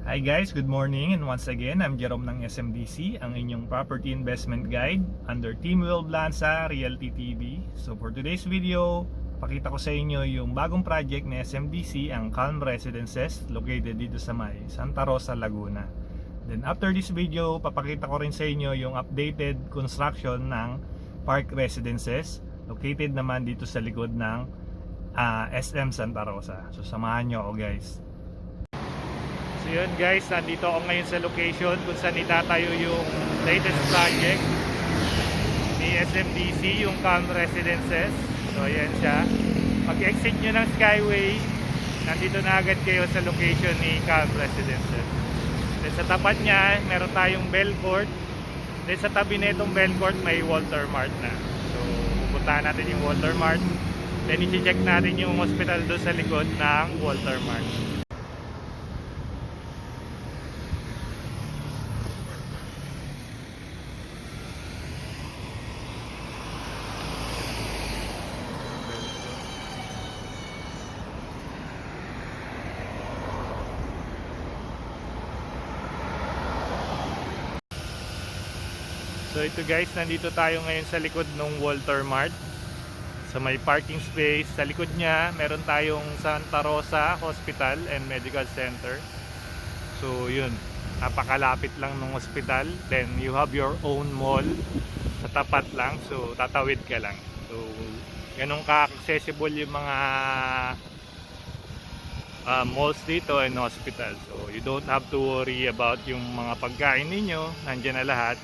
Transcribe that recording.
Hi guys, good morning, and once again, I'm Jerome ng SMDC, ang inyong property investment guide under Team Will Blanza Realty TV. So for today's video, pakita ko sa inyo yung bagong project ni SMDC, ang Calm Residences, located dito sa may Santa Rosa, Laguna. Then after this video, papakita ko rin sa inyo yung updated construction ng Park Residences, located naman dito sa likod ng SM Santa Rosa. So samahan nyo ako guys. So yun guys, nandito ako ngayon sa location kung saan itatayo yung latest project ni SMDC, yung Calm Residences. So ayan siya. Pag-exit nyo ng Skyway, nandito na agad kayo sa location ni Calm Residences. Then sa tapat niya, meron tayong Bell Court. Then sa tabi na itong Bell Court, may Walter Mart na. So pupuntahan natin yung Walter Mart. Then i-check natin yung hospital doon sa likod ng Walter Mart. So ito guys, nandito tayo ngayon sa likod ng Walter Mart. Sa may parking space, sa likod niya meron tayong Santa Rosa Hospital and Medical Center. So yun, napakalapit lang ng hospital. Then you have your own mall sa tapat lang, so tatawid ka lang. So ganun ka-accessible yung mga malls dito and hospital. So you don't have to worry about yung mga pagkain ninyo, nandiyan na lahat.